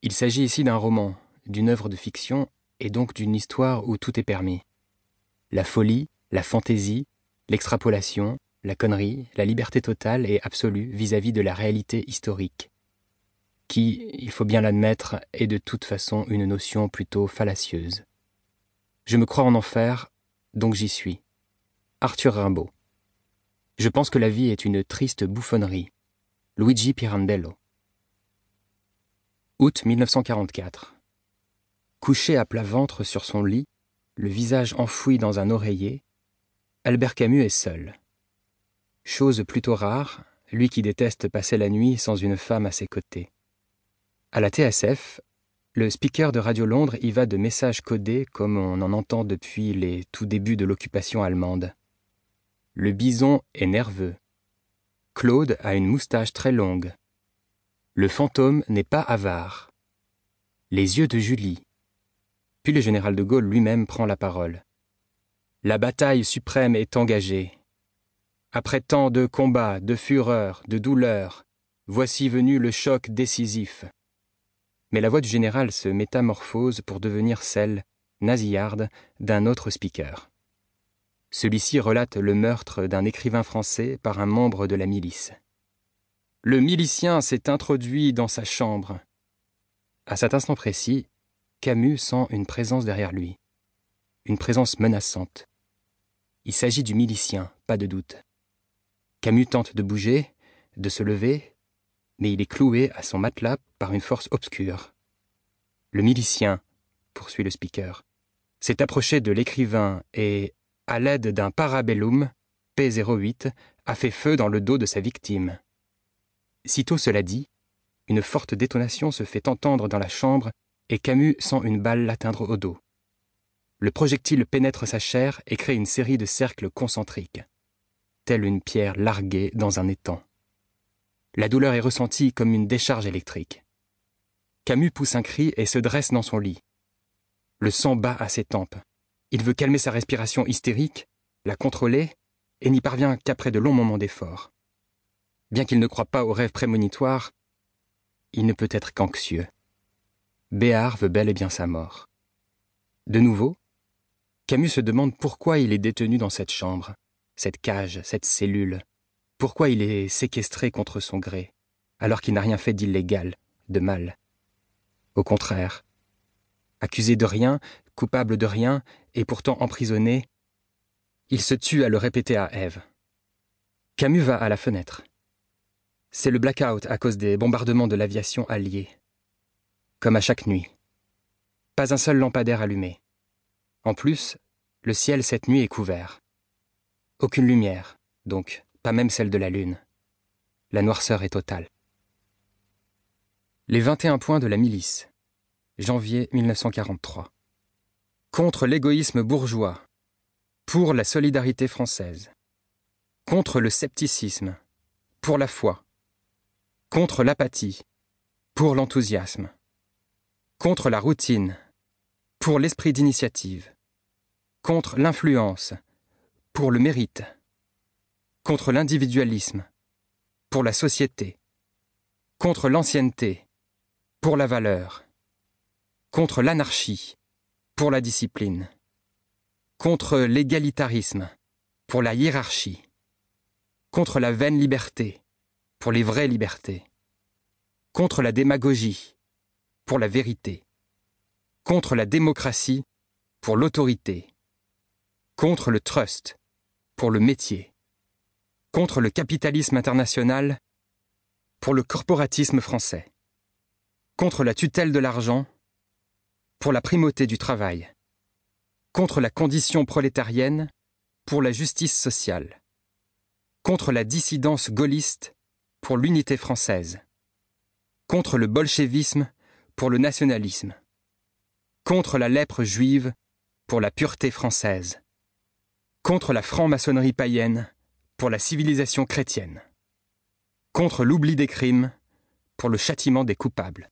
Il s'agit ici d'un roman, d'une œuvre de fiction, et donc d'une histoire où tout est permis. La folie, la fantaisie, l'extrapolation, la connerie, la liberté totale et absolue vis-à-vis de la réalité historique, qui, il faut bien l'admettre, est de toute façon une notion plutôt fallacieuse. Je me crois en enfer, donc j'y suis. Arthur Rimbaud. Je pense que la vie est une triste bouffonnerie. Luigi Pirandello. Août 1944. Couché à plat ventre sur son lit, le visage enfoui dans un oreiller, Albert Camus est seul. Chose plutôt rare, lui qui déteste passer la nuit sans une femme à ses côtés. À la TSF, le speaker de Radio Londres y va de messages codés comme on en entend depuis les tout débuts de l'occupation allemande. Le bison est nerveux. Claude a une moustache très longue. Le fantôme n'est pas avare. Les yeux de Julie. Puis le général de Gaulle lui-même prend la parole. La bataille suprême est engagée. Après tant de combats, de fureur, de douleur, voici venu le choc décisif. Mais la voix du général se métamorphose pour devenir celle, nasillarde, d'un autre speaker. Celui-ci relate le meurtre d'un écrivain français par un membre de la milice. Le milicien s'est introduit dans sa chambre. À cet instant précis, Camus sent une présence derrière lui. Une présence menaçante. Il s'agit du milicien, pas de doute. Camus tente de bouger, de se lever, mais il est cloué à son matelas par une force obscure. Le milicien, poursuit le speaker, s'est approché de l'écrivain et, à l'aide d'un parabellum, P08, a fait feu dans le dos de sa victime. Sitôt cela dit, une forte détonation se fait entendre dans la chambre et Camus sent une balle l'atteindre au dos. Le projectile pénètre sa chair et crée une série de cercles concentriques, telle une pierre larguée dans un étang. La douleur est ressentie comme une décharge électrique. Camus pousse un cri et se dresse dans son lit. Le sang bat à ses tempes. Il veut calmer sa respiration hystérique, la contrôler, et n'y parvient qu'après de longs moments d'effort. Bien qu'il ne croie pas aux rêves prémonitoires, il ne peut être qu'anxieux. Béard veut bel et bien sa mort. De nouveau, Camus se demande pourquoi il est détenu dans cette chambre, cette cage, cette cellule. Pourquoi il est séquestré contre son gré, alors qu'il n'a rien fait d'illégal, de mal. Au contraire, accusé de rien, coupable de rien, et pourtant emprisonné, il se tue à le répéter à Ève. Camus va à la fenêtre. C'est le blackout à cause des bombardements de l'aviation alliée. Comme à chaque nuit. Pas un seul lampadaire allumé. En plus, le ciel cette nuit est couvert. Aucune lumière, donc pas même celle de la lune. La noirceur est totale. Les 21 points de la milice. Janvier 1943. Contre l'égoïsme bourgeois. Pour la solidarité française. Contre le scepticisme. Pour la foi. Contre l'apathie. Pour l'enthousiasme. Contre la routine. Pour l'esprit d'initiative. Contre l'influence. Pour le mérite. Contre l'individualisme. Pour la société. Contre l'ancienneté. Pour la valeur. Contre l'anarchie. Pour la discipline. Contre l'égalitarisme. Pour la hiérarchie. Contre la vaine liberté. Pour les vraies libertés. Contre la démagogie. Pour la vérité. Contre la démocratie. Pour l'autorité. Contre le trust. Pour le métier. Contre le capitalisme international. Pour le corporatisme français. Contre la tutelle de l'argent. Pour la primauté du travail. Contre la condition prolétarienne. Pour la justice sociale. Contre la dissidence gaulliste. Pour l'unité française. Contre le bolchevisme. Pour le nationalisme. Contre la lèpre juive. Pour la pureté française. Contre la franc-maçonnerie païenne. Pour la civilisation chrétienne. Contre l'oubli des crimes. Pour le châtiment des coupables.